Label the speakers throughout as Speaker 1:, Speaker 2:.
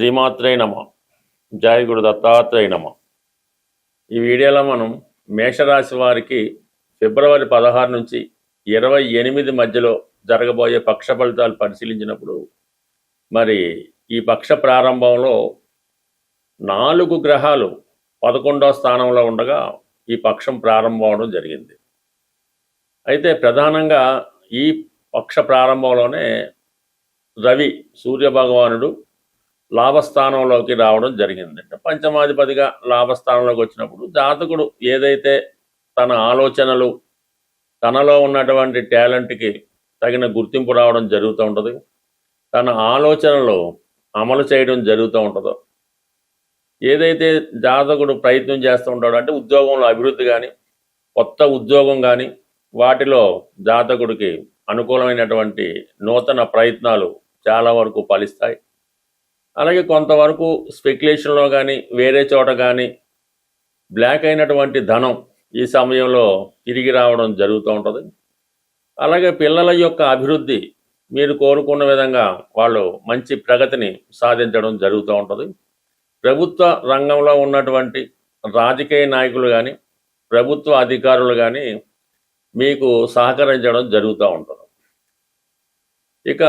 Speaker 1: శ్రీమాత్రే నమ. జయ గురు దత్తాత్రేయ నమ. ఈ వీడియోలో మనం మేషరాశి వారికి ఫిబ్రవరి 16 నుంచి 28 మధ్యలో జరగబోయే పక్ష ఫలితాలు పరిశీలించినప్పుడు మరి ఈ పక్ష ప్రారంభంలో 4 గ్రహాలు 11వ స్థానంలో ఉండగా ఈ పక్షం ప్రారంభం అవడం జరిగింది. అయితే ప్రధానంగా ఈ పక్ష ప్రారంభంలోనే రవి సూర్యభగవానుడు లాభస్థానంలోకి రావడం జరిగింది. అంటే పంచమాధిపతిగా లాభస్థానంలోకి వచ్చినప్పుడు జాతకుడు ఏదైతే తన ఆలోచనలు, తనలో ఉన్నటువంటి టాలెంట్కి తగిన గుర్తింపు రావడం జరుగుతూ ఉంటుంది, తన ఆలోచనలు అమలు చేయడం జరుగుతూ ఉంటుందో, ఏదైతే జాతకుడు ప్రయత్నం చేస్తూ ఉంటాడో అంటే ఉద్యోగంలో అభివృద్ధి కానీ, కొత్త ఉద్యోగం కానీ, వాటిలో జాతకుడికి అనుకూలమైనటువంటి నూతన ప్రయత్నాలు చాలా వరకు ఫలిస్తాయి. అలాగే కొంతవరకు స్పెక్యులేషన్లో కానీ, వేరే చోట కానీ బ్లాక్ అయినటువంటి ధనం ఈ సమయంలో తిరిగి రావడం జరుగుతూ ఉంటుంది. అలాగే పిల్లల యొక్క అభివృద్ధి మీరు కోరుకున్న విధంగా వాళ్ళు మంచి ప్రగతిని సాధించడం జరుగుతూ ఉంటుంది. ప్రభుత్వ రంగంలో ఉన్నటువంటి రాజకీయ నాయకులు కానీ, ప్రభుత్వ అధికారులు కానీ మీకు సహకరించడం జరుగుతూ ఉంటుంది. ఇక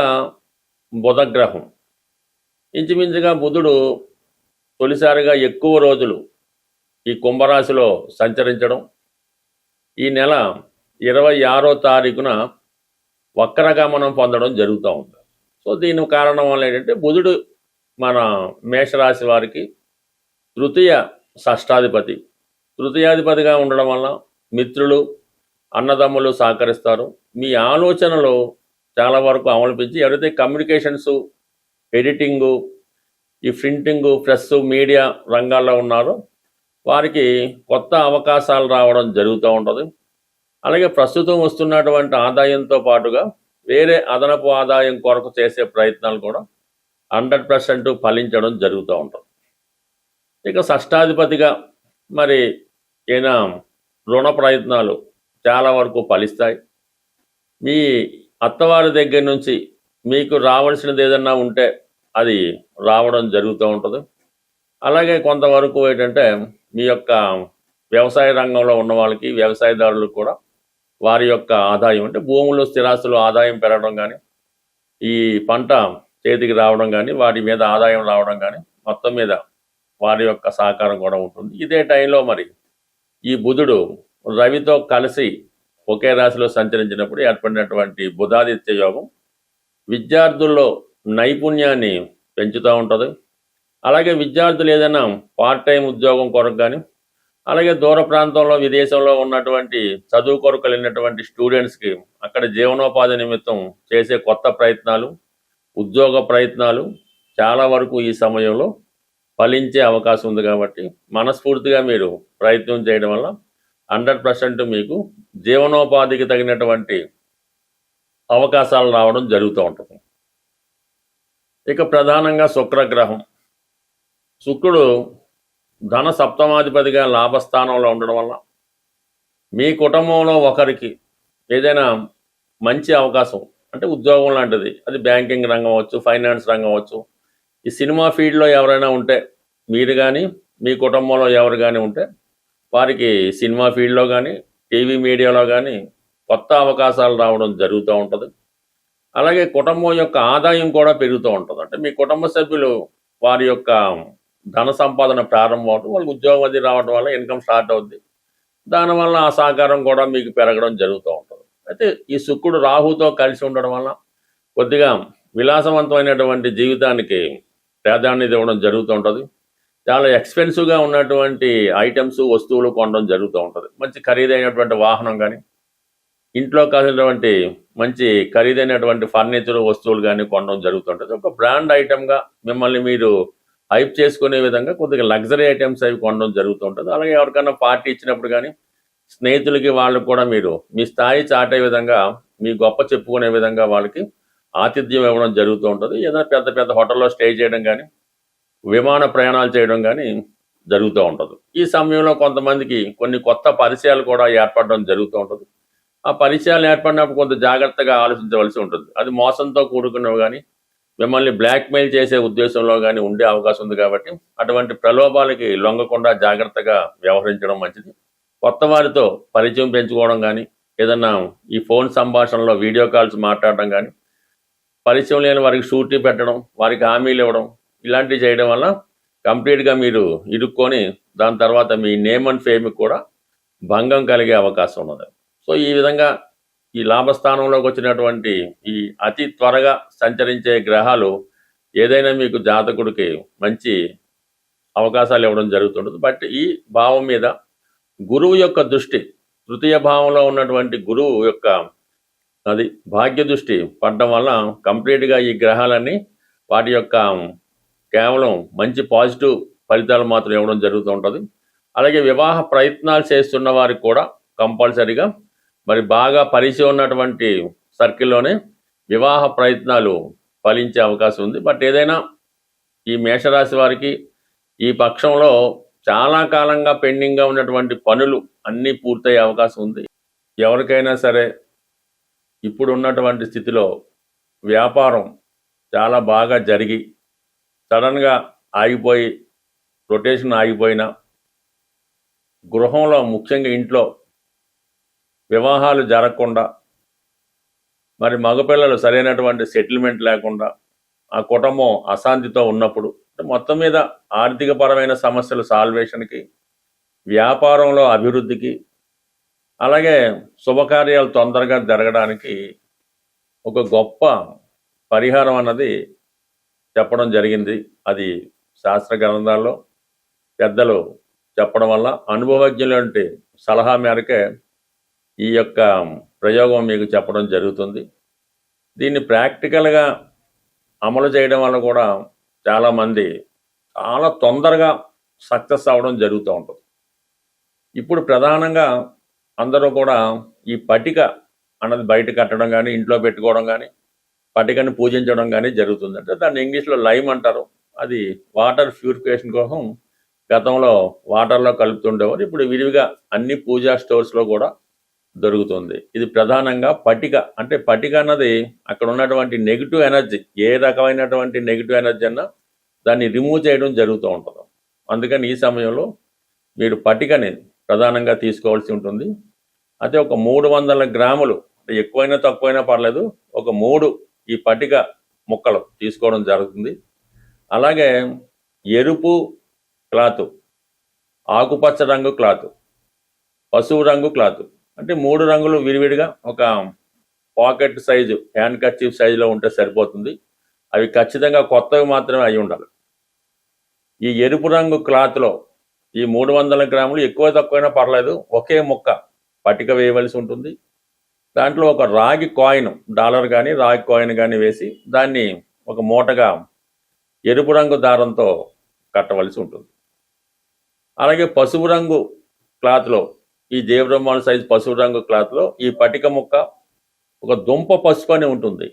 Speaker 1: బుధగ్రహం ఇంచుమించుగా బుధుడు తొలిసారిగా ఎక్కువ రోజులు ఈ కుంభరాశిలో సంచరించడం, ఈ నెల 26వ తారీఖున వక్రగమనం పొందడం జరుగుతూ ఉంది. సో దీని కారణం వల్ల ఏంటంటే బుధుడు మన మేషరాశి వారికి తృతీయ షష్టాధిపతి, తృతీయాధిపతిగా ఉండడం వల్ల మిత్రులు, అన్నదమ్ములు సహకరిస్తారు. మీ ఆలోచనలు చాలా వరకు అమలుపించి ఎవరైతే కమ్యూనికేషన్స్, ఎడిటింగు, ఈ ప్రింటింగు, ప్రెస్, మీడియా రంగాల్లో ఉన్నారో వారికి కొత్త అవకాశాలు రావడం జరుగుతూ ఉంటుంది. అలాగే ప్రస్తుతం వస్తున్నటువంటి ఆదాయంతో పాటుగా వేరే అదనపు ఆదాయం కొరకు చేసే ప్రయత్నాలు కూడా 100% ఫలించడం జరుగుతూ ఉంటుంది. ఇక షష్టాధిపతిగా మరి ఈయన రుణ ప్రయత్నాలు చాలా వరకు ఫలిస్తాయి. మీ అత్తవారి దగ్గర నుంచి మీకు రావాల్సినది ఏదన్నా ఉంటే అది రావడం జరుగుతూ ఉంటుంది. అలాగే కొంతవరకు ఏంటంటే మీ యొక్క వ్యవసాయ రంగంలో ఉన్న వాళ్ళకి, వ్యవసాయదారులకు కూడా వారి యొక్క ఆదాయం అంటే భూములు, స్థిరాస్తులు ఆదాయం పెరగడం కానీ, ఈ పంట చేతికి రావడం కానీ, వాటి మీద ఆదాయం రావడం కానీ మొత్తం మీద వారి యొక్క సహకారం కూడా ఉంటుంది. ఇదే టైంలో మరి ఈ బుధుడు రవితో కలిసి ఒకే రాశిలో సంచరించినప్పుడు ఏర్పడినటువంటి బుధాదిత్య యోగం విద్యార్థుల్లో నైపుణ్యాన్ని పెంచుతూ ఉంటుంది. అలాగే విద్యార్థులు ఏదైనా పార్ట్ టైం ఉద్యోగం కొరకు కానీ, అలాగే దూర ప్రాంతంలో విదేశంలో ఉన్నటువంటి చదువు కొరకు వెళ్ళినటువంటి స్టూడెంట్స్కి అక్కడ జీవనోపాధి నిమిత్తం చేసే కొత్త ప్రయత్నాలు, ఉద్యోగ ప్రయత్నాలు చాలా వరకు ఈ సమయంలో ఫలించే అవకాశం ఉంది. కాబట్టి మనస్ఫూర్తిగా మీరు ప్రయత్నం చేయడం వల్ల 100% మీకు జీవనోపాధికి తగినటువంటి అవకాశాలు రావడం జరుగుతూ ఉంటుంది. ఇక ప్రధానంగా శుక్రగ్రహం, శుక్రుడు ధన సప్తమాధిపతిగా లాభస్థానంలో ఉండడం వల్ల మీ కుటుంబంలో ఒకరికి ఏదైనా మంచి అవకాశం అంటే ఉద్యోగం లాంటిది, అది బ్యాంకింగ్ రంగం అవచ్చు, ఫైనాన్స్ రంగం అవచ్చు, ఈ సినిమా ఫీల్డ్లో ఎవరైనా ఉంటే మీరు కానీ, మీ కుటుంబంలో ఎవరు కానీ ఉంటే వారికి సినిమా ఫీల్డ్లో కానీ, టీవీ మీడియాలో కానీ కొత్త అవకాశాలు రావడం జరుగుతూ ఉంటుంది. అలాగే కుటుంబం యొక్క ఆదాయం కూడా పెరుగుతూ ఉంటుంది. అంటే మీ కుటుంబ సభ్యులు వారి యొక్క ధన సంపాదన ప్రారంభం అవడం, వాళ్ళకి ఉద్యోగం అది రావడం వల్ల ఇన్కమ్ స్టార్ట్ అవుద్ది. దానివల్ల ఆ సహకారం కూడా మీకు పెరగడం జరుగుతూ ఉంటుంది. అయితే ఈ శుక్రుడు రాహుతో కలిసి ఉండడం వల్ల కొద్దిగా విలాసవంతమైనటువంటి జీవితానికి ప్రాధాన్యత ఇవ్వడం జరుగుతూ ఉంటుంది. చాలా ఎక్స్పెన్సివ్గా ఉన్నటువంటి ఐటమ్స్, వస్తువులు కొనడం జరుగుతూ ఉంటుంది. మంచి ఖరీదైనటువంటి వాహనం కానీ, ఇంట్లో కావాల్సినటువంటి మంచి ఖరీదైనటువంటి ఫర్నిచర్ వస్తువులు కానీ కొనడం జరుగుతుంటుంది. ఒక బ్రాండ్ ఐటమ్గా మిమ్మల్ని మీరు హైప్ చేసుకునే విధంగా కొద్దిగా లగ్జరీ ఐటమ్స్ అవి కొనడం జరుగుతూ ఉంటుంది. అలాగే ఎవరికైనా పార్టీ ఇచ్చినప్పుడు కానీ స్నేహితులకి వాళ్ళకు కూడా మీరు మీ స్థాయి చాటే విధంగా, మీ గొప్ప చెప్పుకునే విధంగా వాళ్ళకి ఆతిథ్యం ఇవ్వడం జరుగుతూ ఉంటుంది. ఏదైనా పెద్ద పెద్ద హోటల్లో స్టే చేయడం కానీ, విమాన ప్రయాణాలు చేయడం కానీ జరుగుతూ ఉంటుంది. ఈ సమయంలో కొంతమందికి కొన్ని కొత్త పరిచయాలు కూడా ఏర్పడడం జరుగుతూ ఉంటుంది. ఆ పరిచయాలు ఏర్పడినప్పుడు కొంత జాగ్రత్తగా ఆలోచించవలసి ఉంటుంది. అది మోసంతో కూడుకున్నవి కానీ, మిమ్మల్ని బ్లాక్మెయిల్ చేసే ఉద్దేశంలో కానీ ఉండే అవకాశం ఉంది. కాబట్టి అటువంటి ప్రలోభాలకి లొంగకుండా జాగ్రత్తగా వ్యవహరించడం మంచిది. కొత్త వారితో పరిచయం పెంచుకోవడం కానీ, ఏదన్నా ఈ ఫోన్ సంభాషణలో వీడియో కాల్స్ మాట్లాడడం కానీ, పరిచయం లేని వారికి షూరిటీ పెట్టడం, వారికి హామీలు ఇవ్వడం, ఇలాంటివి చేయడం వల్ల కంప్లీట్గా మీరు ఇరుక్కొని దాని తర్వాత మీ నేమ్ అండ్ ఫేమ్ కూడా భంగం కలిగే అవకాశం ఉన్నది. సో ఈ విధంగా ఈ లాభస్థానంలోకి వచ్చినటువంటి ఈ అతి త్వరగా సంచరించే గ్రహాలు ఏదైనా మీకు జాతకుడికి మంచి అవకాశాలు ఇవ్వడం జరుగుతుంటుంది. బట్ ఈ భావం మీద గురువు యొక్క దృష్టి, తృతీయ భావంలో ఉన్నటువంటి గురువు యొక్క అది భాగ్య దృష్టి పడడం వల్ల కంప్లీట్గా ఈ గ్రహాలన్నీ వాటి యొక్క కేవలం మంచి పాజిటివ్ ఫలితాలు మాత్రం ఇవ్వడం జరుగుతూ ఉంటుంది. అలాగే వివాహ ప్రయత్నాలు చేస్తున్న వారికి కూడా కంపల్సరీగా మరి బాగా పరిచయం ఉన్నటువంటి సర్కిల్లోనే వివాహ ప్రయత్నాలు ఫలించే అవకాశం ఉంది. బట్ ఏదైనా ఈ మేషరాశి వారికి ఈ పక్షంలో చాలా కాలంగా పెండింగ్గా ఉన్నటువంటి పనులు అన్నీ పూర్తయ్యే అవకాశం ఉంది. ఎవరికైనా సరే ఇప్పుడు ఉన్నటువంటి స్థితిలో వ్యాపారం చాలా బాగా జరిగి సడన్గా ఆగిపోయి రొటేషన్ ఆగిపోయినా, గృహంలో ముఖ్యంగా ఇంట్లో వివాహాలు జరగకుండా, మరి మగపిల్లలు సరైనటువంటి సెటిల్మెంట్ లేకుండా ఆ కుటుంబం అశాంతితో ఉన్నప్పుడు, మొత్తం మీద ఆర్థికపరమైన సమస్యల సాల్వేషన్కి, వ్యాపారంలో అభివృద్ధికి, అలాగే శుభకార్యాలు తొందరగా జరగడానికి ఒక గొప్ప పరిహారం అన్నది చెప్పడం జరిగింది. అది శాస్త్ర గ్రంథాల్లో పెద్దలు చెప్పడం వల్ల అనుభవజ్ఞులంటి సలహా మేరకే ఈ యొక్క ప్రయోగం మీకు చెప్పడం జరుగుతుంది. దీన్ని ప్రాక్టికల్గా అమలు చేయడం వల్ల కూడా చాలామంది చాలా తొందరగా సక్సెస్ అవ్వడం జరుగుతూ ఉంటుంది. ఇప్పుడు ప్రధానంగా అందరూ కూడా ఈ పటిక అన్నది బయట కట్టడం కానీ, ఇంట్లో పెట్టుకోవడం కానీ, పటికని పూజించడం కానీ జరుగుతుంది. అంటే దాన్ని ఇంగ్లీష్లో లైమ్ అంటారు. అది వాటర్ ప్యూరిఫికేషన్ కోసం గతంలో వాటర్లో కలుపుతుండేవారు. ఇప్పుడు విరివిగా అన్ని పూజా స్టోర్స్లో కూడా దొరుకుతుంది. ఇది ప్రధానంగా పటిక. అంటే పటిక అన్నది అక్కడ ఉన్నటువంటి నెగిటివ్ ఎనర్జీ, ఏ రకమైనటువంటి నెగిటివ్ ఎనర్జీ అన్నా దాన్ని రిమూవ్ చేయడం జరుగుతూ ఉంటుంది. అందుకని ఈ సమయంలో మీరు పటికని ప్రధానంగా తీసుకోవాల్సి ఉంటుంది. అయితే ఒక 300 గ్రాములు, అంటే ఎక్కువైనా తక్కువైనా పర్లేదు, ఒక 3 ఈ పటిక ముక్కలు తీసుకోవడం జరుగుతుంది. అలాగే ఎరుపు క్లాత్, ఆకుపచ్చ రంగు క్లాత్, పసుపు రంగు క్లాత్, అంటే 3 రంగులు విడివిడిగా ఒక పాకెట్ సైజు, హ్యాండ్ కర్చీఫ్ సైజులో ఉంటే సరిపోతుంది. అవి ఖచ్చితంగా కొత్తవి మాత్రమే అయి ఉండాలి. ఈ ఎరుపు రంగు క్లాత్లో ఈ 300 గ్రాములు ఎక్కువ తక్కువైనా పర్లేదు, ఒకే ముక్క పటిక వేయవలసి ఉంటుంది. దాంట్లో ఒక రాగి కాయిన్, డాలర్ కానీ రాగి కాయిన్ కానీ వేసి దాన్ని ఒక మూటగా ఎరుపు రంగు దారంతో కట్టవలసి ఉంటుంది. అలాగే పసుపు రంగు క్లాత్లో, ఈ జీవబ్రహ్మాల సైజు పసుపు రంగు క్లాత్లో ఈ పటిక ముక్క, ఒక దుంప పసుపు అని ఉంటుంది,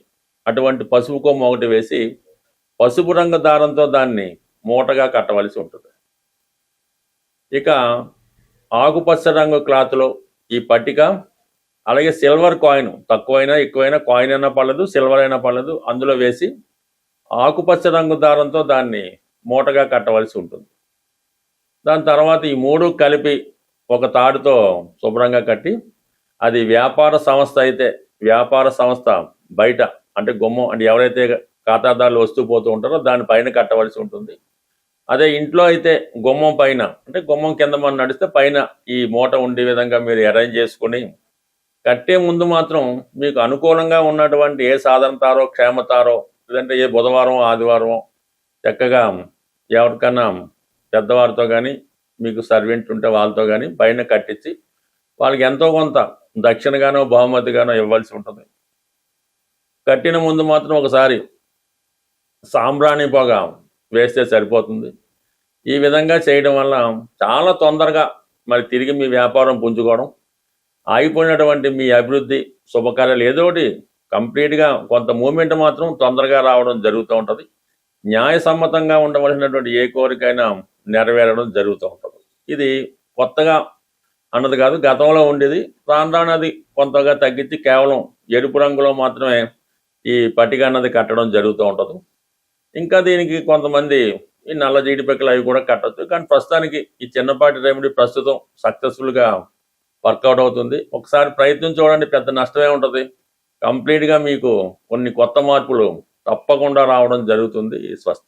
Speaker 1: అటువంటి పసుపు కొమ్మ ఒకటి వేసి పసుపు రంగు దారంతో దాన్ని మూటగా కట్టవలసి ఉంటుంది. ఇక ఆకుపచ్చ రంగు క్లాత్లో ఈ పట్టిక, అలాగే సిల్వర్ కాయిన్, తక్కువైనా ఎక్కువైనా కాయిన్ అయినా పర్లేదు, సిల్వర్ అయినా పర్లేదు, అందులో వేసి ఆకుపచ్చ రంగు దారంతో దాన్ని మూటగా కట్టవలసి ఉంటుంది. దాని తర్వాత ఈ 3 కలిపి ఒక తాడుతో శుభ్రంగా కట్టి, అది వ్యాపార సంస్థ అయితే వ్యాపార సంస్థ బయట, అంటే గుమ్మం, అంటే ఎవరైతే ఖాతాదారులు వస్తూ పోతూ ఉంటారో దానిపైన కట్టవలసి ఉంటుంది. అదే ఇంట్లో అయితే గుమ్మం పైన, అంటే గుమ్మం కింద మనం నడిస్తే పైన ఈ మూట ఉండే విధంగా మీరు అరేంజ్ చేసుకుని, కట్టే ముందు మాత్రం మీకు అనుకూలంగా ఉన్నటువంటి ఏ సాధనతారో, క్షేమతారో, లేదంటే ఏ బుధవారం ఆదివారం చక్కగా ఎవరికన్నా పెద్దవారితో కానీ, మీకు సర్వెంట్ ఉంటే వాళ్ళతో కానీ పైన కట్టించి వాళ్ళకి ఎంతో కొంత దక్షిణగానో బహుమతిగానో ఇవ్వాల్సి ఉంటుంది. కట్టిన ముందు మాత్రం ఒకసారి సాంబ్రాణి పొగ వేస్తే సరిపోతుంది. ఈ విధంగా చేయడం వల్ల చాలా తొందరగా మరి తిరిగి మీ వ్యాపారం పుంజుకోవడం, ఆగిపోయినటువంటి మీ అభివృద్ధి, శుభకార్యాలు ఏదో ఒకటి కంప్లీట్గా కొంత మూమెంట్ మాత్రం తొందరగా రావడం జరుగుతూ ఉంటుంది. న్యాయసమ్మతంగా ఉండవలసినటువంటి ఏ కోరికైనా నెరవేరడం జరుగుతూ ఉంటుంది. ఇది కొత్తగా అన్నది కాదు, గతంలో ఉండేది. రాను రాను అది కొంతగా తగ్గించి కేవలం ఎరుపు రంగులో మాత్రమే ఈ పటిక అన్నది కట్టడం జరుగుతూ ఉంటుంది. ఇంకా దీనికి కొంతమంది ఈ నల్ల జీడిపక్కలు అవి కూడా కట్టచ్చు. కానీ ప్రస్తుతానికి ఈ చిన్నపాటి రెమెడీ ప్రస్తుతం సక్సెస్ఫుల్గా వర్కౌట్ అవుతుంది. ఒకసారి ప్రయత్నం చూడండి, పెద్ద నష్టమే ఉంటుంది. కంప్లీట్గా మీకు కొన్ని కొత్త మార్పులు తప్పకుండా రావడం జరుగుతుంది. స్వస్తి.